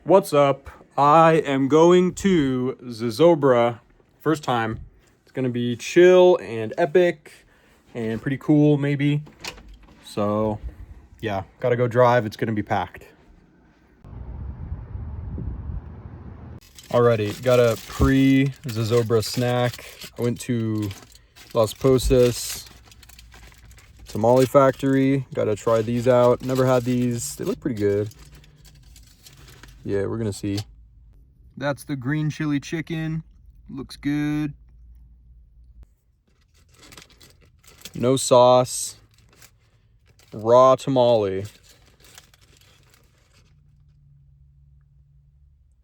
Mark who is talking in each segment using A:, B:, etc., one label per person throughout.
A: What's up? I am going to Zozobra. First time. It's gonna be chill and epic and pretty cool, maybe. So, yeah, gotta go drive. It's gonna be packed. Alrighty, got a pre-Zozobra snack. I went to Las Posas Tamale Factory. Gotta try these out. Never had these. They look pretty good. Yeah, we're gonna see. That's the green chili chicken. Looks good. No sauce. Raw tamale.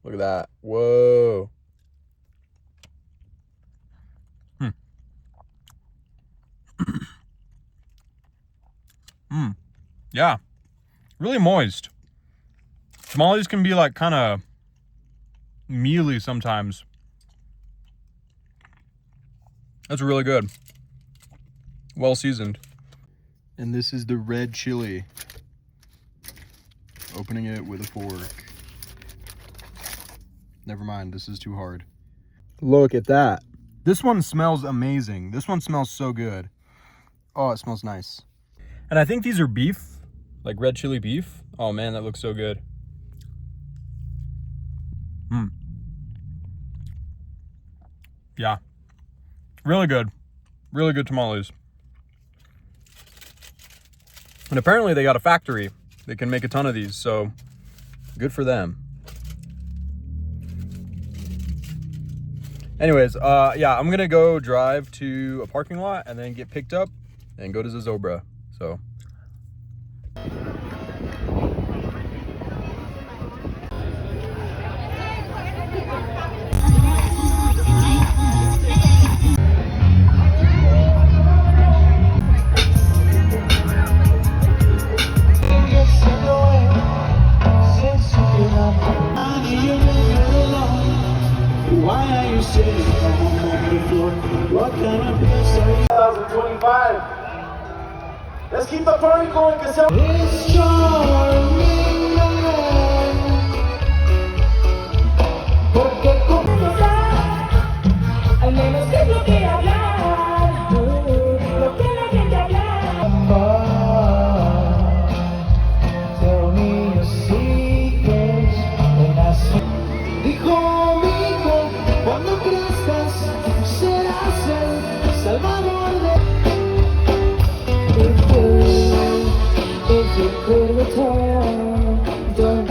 A: Look at that. Whoa. Yeah. Really moist. Tamales can be like kind of mealy sometimes. That's really good. Well seasoned. And this is the red chili. Opening it with a fork. Never mind, this is too hard. Look at that. This one smells amazing. This one smells so good. Oh, it smells nice. And I think these are beef, like red chili beef. Oh man, that looks so good. Yeah. Really good. Really good tamales. And apparently they got a factory that can make a ton of these, so good for them. Anyways, yeah, I'm gonna go drive to a parking lot and then get picked up and go to Zozobra. So
B: why are you sitting on the floor? What kind of bitch are you? 2025. Let's keep the party going, cause it's charming. Porque al menos es lo que hablan, lo que la gente habla. Tell me your secrets and I see. Hijo mío, cuando crezcas serás el salvador de. If you could return, don't.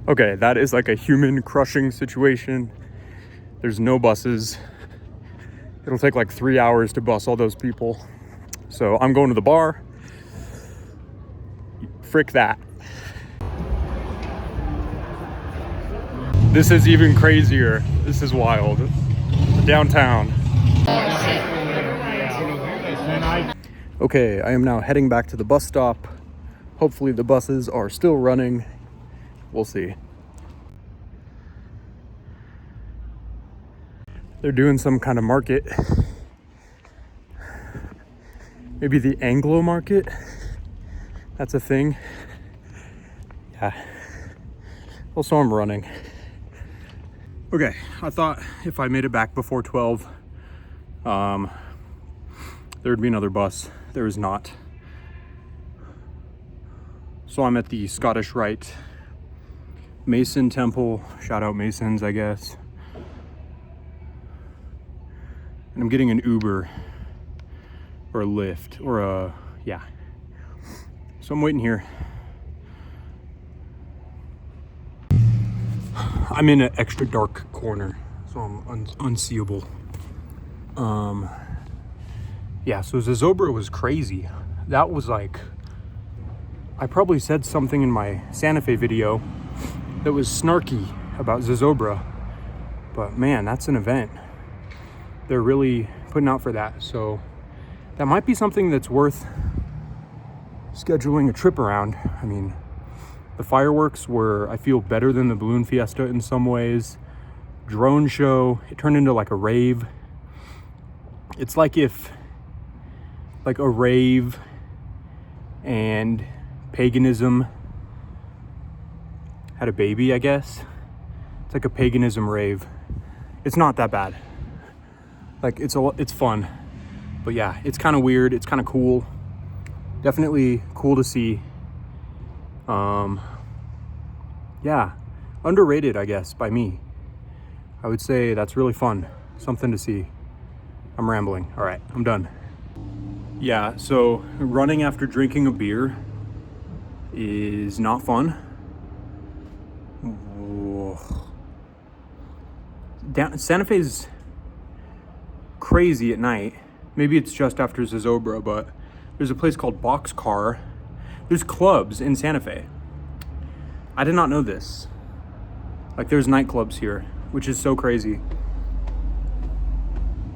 A: Okay, that is like a human crushing situation. There's no buses. It'll take like 3 hours to bus all those people. So I'm going to the bar. Frick that. This is even crazier. This is wild. Downtown. Okay, I am now heading back to the bus stop. Hopefully the buses are still running. We'll see. They're doing some kind of market. Maybe the Anglo market? That's a thing. Yeah. Also, I'm running. Okay, I thought if I made it back before 12, there would be another bus. There is not. So I'm at the Scottish Rite Mason Temple. Shout out Masons, I guess. And I'm getting an Uber or a Lyft or a, yeah. So I'm waiting here. I'm in an extra dark corner, so I'm unseeable. Yeah, so Zozobra was crazy. That was like, I probably said something in my Santa Fe video that was snarky about Zozobra, but man, that's an event. They're really putting out for that. So that might be something that's worth scheduling a trip around. I mean, the fireworks were, I feel, better than the balloon fiesta in some ways. Drone show, it turned into like a rave. It's like if like a rave and paganism had a baby, I guess. It's like a paganism rave. It's not that bad. Like it's fun, but yeah, it's kind of weird. It's kind of cool. Definitely cool to see. Yeah, underrated, I guess, by me. I would say that's really fun. Something to see. I'm rambling. All right, I'm done. Yeah, so running after drinking a beer is not fun. Santa Fe's crazy at night. Maybe it's just after Zozobra, but there's a place called Boxcar. There's clubs in Santa Fe. I did not know this. Like, there's nightclubs here, which is so crazy.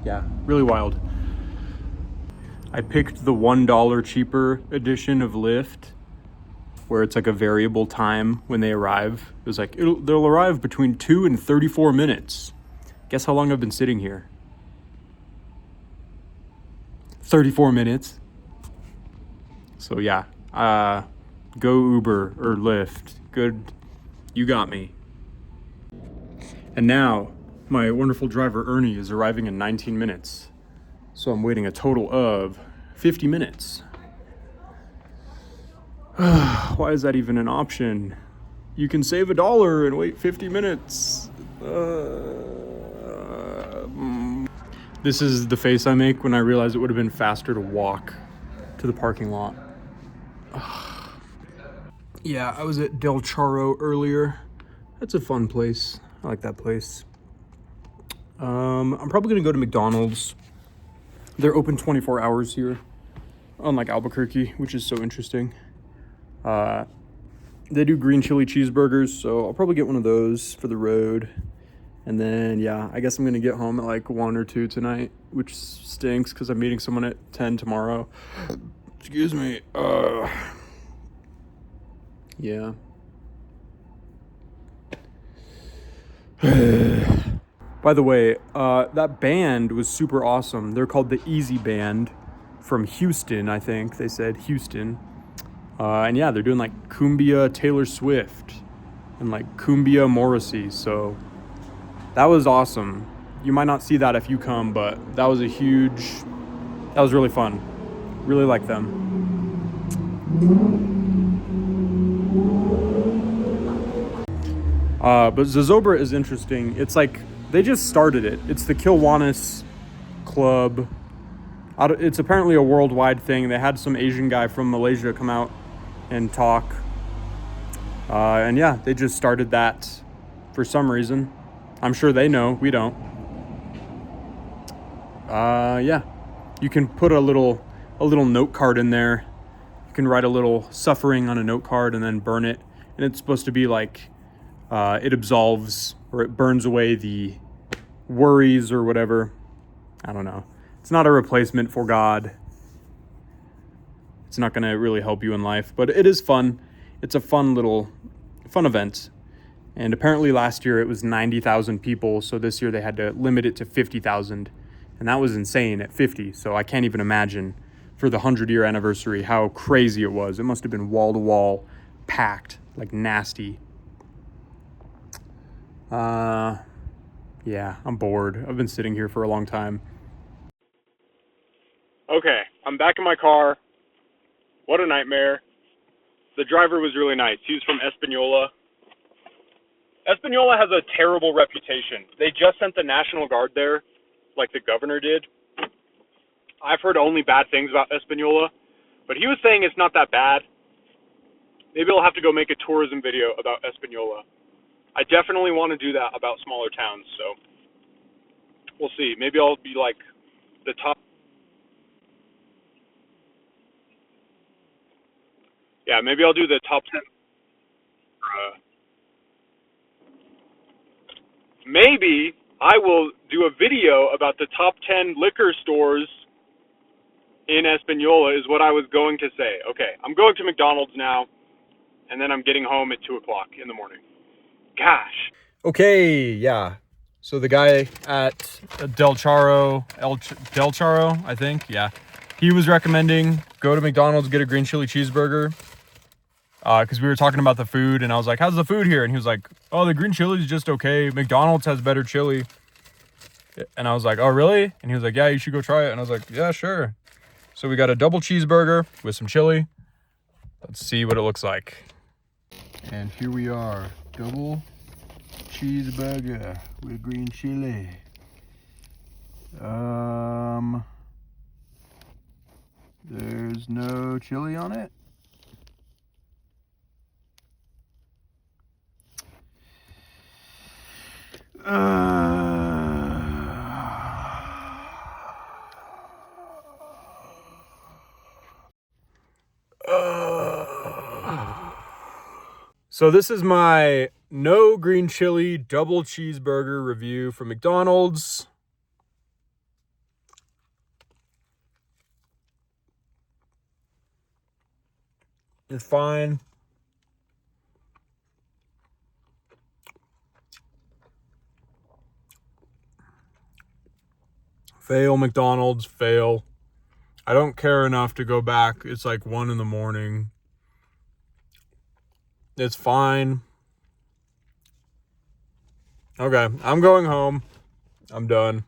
A: Yeah, really wild. I picked the $1 cheaper edition of Lyft, where it's like a variable time when they arrive. It was like, they'll arrive between 2 and 34 minutes. Guess how long I've been sitting here? 34 minutes. So yeah, go Uber or Lyft. Good, you got me. And now my wonderful driver Ernie is arriving in 19 minutes. So I'm waiting a total of 50 minutes. Why is that even an option? You can save $1 and wait 50 minutes. This is the face I make when I realize it would have been faster to walk to the parking lot. Yeah, I was at Del Charro earlier. That's a fun place. I like that place. I'm probably gonna go to McDonald's. They're open 24 hours here, unlike Albuquerque, which is so interesting. They do green chili cheeseburgers, so I'll probably get one of those for the road. And then, yeah, I guess I'm gonna get home at like 1 or 2 tonight, which stinks because I'm meeting someone at 10 tomorrow. Excuse me. Yeah. By the way, that band was super awesome. They're called the Easy Band from Houston, I think. They said Houston. And yeah, they're doing like Cumbia Taylor Swift and like Cumbia Morrissey. So that was awesome. You might not see that if you come, but that was really fun. Really like them. But Zozobra is interesting. It's like, they just started it. It's the Kiwanis Club. It's apparently a worldwide thing. They had some Asian guy from Malaysia come out and talk. And yeah, they just started that for some reason. I'm sure they know, we don't. Yeah, you can put a little note card in there. You can write a little suffering on a note card and then burn it. And it's supposed to be like it absolves or it burns away the worries or whatever. I don't know. It's not a replacement for God. It's not going to really help you in life, but it is fun. It's a fun event. And apparently last year it was 90,000 people. So this year they had to limit it to 50,000. And that was insane at 50. So I can't even imagine for the 100-year anniversary how crazy it was. It must have been wall to wall, packed, like nasty. Yeah, I'm bored. I've been sitting here for a long time. Okay, I'm back in my car. What a nightmare. The driver was really nice. He was from Espanola. Espanola has a terrible reputation. They just sent the National Guard there, like the governor did. I've heard only bad things about Espanola, but he was saying it's not that bad. Maybe I'll have to go make a tourism video about Espanola. I definitely want to do that about smaller towns, so we'll see. Maybe I'll be like the top. Yeah, maybe I'll do the top 10. Maybe I will do a video about the top 10 liquor stores in Espanola is what I was going to say. Okay, I'm going to McDonald's now, and then I'm getting home at 2 o'clock in the morning. Gosh. Okay, yeah. So the guy at Del Charo, I think, yeah. He was recommending go to McDonald's, get a green chili cheeseburger. Because we were talking about the food, and I was like, how's the food here? And he was like, oh, the green chili is just okay. McDonald's has better chili. And I was like, oh, really? And he was like, yeah, you should go try it. And I was like, yeah, sure. So we got a double cheeseburger with some chili. Let's see what it looks like. And here we are, double cheeseburger with green chili. There's no chili on it. So this is my no green chili double cheeseburger review from McDonald's. It's fine. Fail, McDonald's, fail. I don't care enough to go back. It's like 1 a.m. It's fine. Okay, I'm going home. I'm done.